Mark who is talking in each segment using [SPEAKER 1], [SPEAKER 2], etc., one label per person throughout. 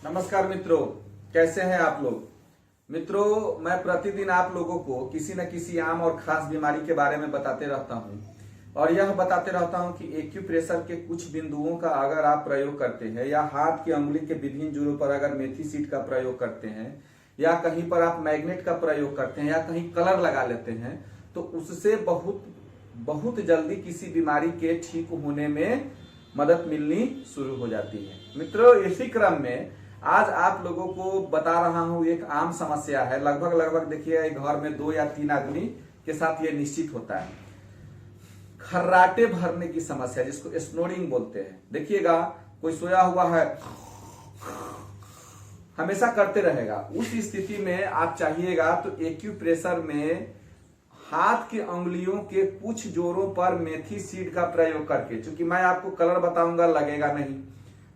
[SPEAKER 1] नमस्कार मित्रों, कैसे हैं आप लोग। मित्रों, मैं प्रतिदिन आप लोगों को किसी न किसी आम और खास बीमारी के बारे में बताते रहता हूं और यह बताते रहता हूं कि एक्यूप्रेशर के कुछ बिंदुओं का अगर आप प्रयोग करते हैं या हाथ की अंगुली के विभिन्न जोड़ों पर अगर मेथी सीड का प्रयोग करते हैं या कहीं पर आप मैग्नेट का प्रयोग करते हैं या कहीं कलर लगा लेते हैं तो उससे बहुत जल्दी किसी बीमारी के ठीक होने में मदद मिलनी शुरू हो जाती है। मित्रों, इसी क्रम में आज आप लोगों को बता रहा हूं, एक आम समस्या है। लगभग देखिए, घर में 2 या 3 आदमी के साथ ये निश्चित होता है। खर्राटे भरने की समस्या, जिसको स्नोरिंग बोलते हैं। देखिएगा, कोई सोया हुआ है, हमेशा करते रहेगा। उस स्थिति में आप चाहिएगा तो एक्यूप्रेशर में हाथ की अंगुलियों के कुछ जोड़ों पर मेथी सीड का प्रयोग करके, चूंकि मैं आपको कलर बताऊंगा, लगेगा नहीं।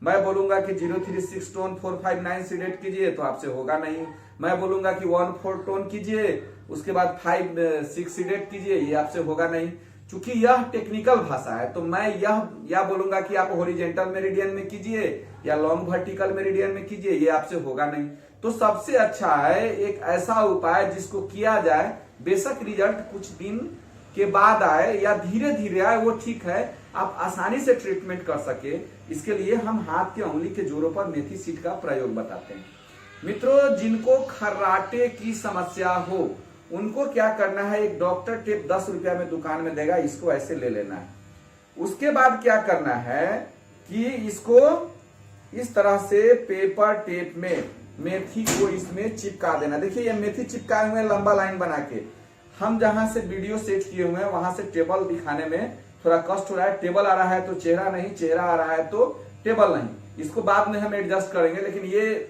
[SPEAKER 1] मैं बोलूंगा कि 036 टोन 459 सीडेट कीजिए तो आपसे होगा नहीं। मैं बोलूंगा कि 14 टोन कीजिए, उसके बाद 5-6 सीडेट कीजिए, ये आपसे होगा नहीं। चूंकि यह टेक्निकल भाषा है तो मैं यह बोलूंगा कि आप हॉरिजॉन्टल मेरिडियन में कीजिए या लॉन्ग वर्टिकल मेरिडियन में कीजिए, ये आपसे होगा नहीं। तो सबसे अच्छा है एक ऐसा उपाय जिसको किया जाए, बेशक रिजल्ट कुछ दिन के बाद आए या धीरे धीरे आए, वो ठीक है, आप आसानी से ट्रीटमेंट कर सके। इसके लिए हम हाथ की उंगली के जोड़ों पर मेथी सीड का प्रयोग बताते हैं। मित्रों, जिनको खर्राटे की समस्या हो उनको क्या करना है, एक डॉक्टर टेप 10 रुपया में दुकान में देगा, इसको ऐसे ले लेना है। उसके बाद क्या करना है कि इसको इस तरह से पेपर टेप में मेथी को इसमें चिपका देना। देखिए, ये मेथी चिपकाए हुए लंबा लाइन बना के। हम जहां से वीडियो सेट किए हुए हैं वहां से टेबल दिखाने में थोड़ा कष्ट हो रहा है। टेबल आ रहा है तो चेहरा नहीं, चेहरा आ रहा है तो टेबल नहीं। इसको बाद में हम एडजस्ट करेंगे, लेकिन ये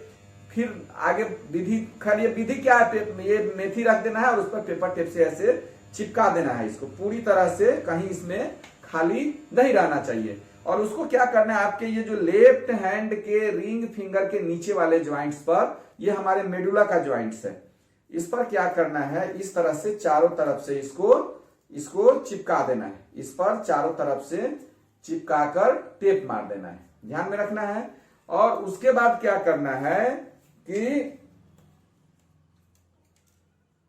[SPEAKER 1] फिर आगे विधि, खैर ये विधि क्या है, ये मेथी रख देना है और उस पर पेपर टेप से ऐसे चिपका देना है। इसको पूरी तरह से, कहीं इसमें खाली नहीं रहना चाहिए। और उसको क्या करना है, आपके ये जो लेफ्ट हैंड के रिंग फिंगर के नीचे वाले ज्वाइंट्स पर, ये हमारे मेडुला का ज्वाइंट्स है, इस पर क्या करना है, इस तरह से चारों तरफ से इसको चिपका देना है। इस पर चारों तरफ से चिपका कर टेप मार देना है, ध्यान में रखना है। और उसके बाद क्या करना है कि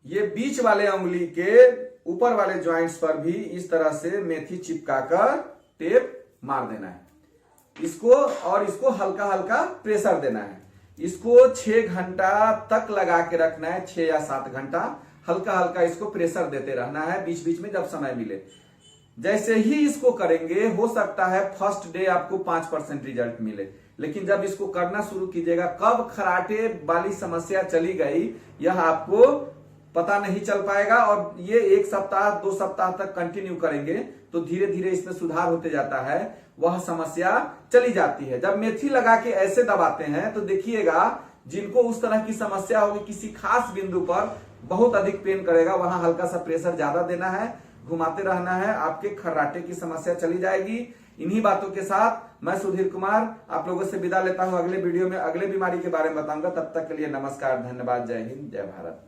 [SPEAKER 1] ये बीच वाले उंगली के ऊपर वाले ज्वाइंट्स पर भी इस तरह से मेथी चिपका कर टेप मार देना है इसको, और इसको हल्का हल्का प्रेशर देना है। इसको 6 घंटा तक लगा के रखना है, 6 या 7 घंटा हल्का हल्का इसको प्रेशर देते रहना है, बीच बीच में जब समय मिले। जैसे ही इसको करेंगे, हो सकता है फर्स्ट डे आपको 5% रिजल्ट मिले, लेकिन जब इसको करना शुरू कीजिएगा, कब खराटे वाली समस्या चली गई यह आपको पता नहीं चल पाएगा। और ये 1 सप्ताह 2 सप्ताह तक कंटिन्यू करेंगे तो धीरे धीरे इसमें सुधार होते जाता है, वह समस्या चली जाती है। जब मेथी लगा के ऐसे दबाते हैं तो देखिएगा, जिनको उस तरह की समस्या होगी, किसी खास बिंदु पर बहुत अधिक पेन करेगा, वहां हल्का सा प्रेशर ज्यादा देना है, घुमाते रहना है, आपके खर्राटे की समस्या चली जाएगी। इन्हीं बातों के साथ मैं सुधीर कुमार आप लोगों से विदा लेता हूं। अगले वीडियो में अगले बीमारी के बारे में बताऊंगा। तब तक के लिए नमस्कार, धन्यवाद, जय हिंद, जय भारत।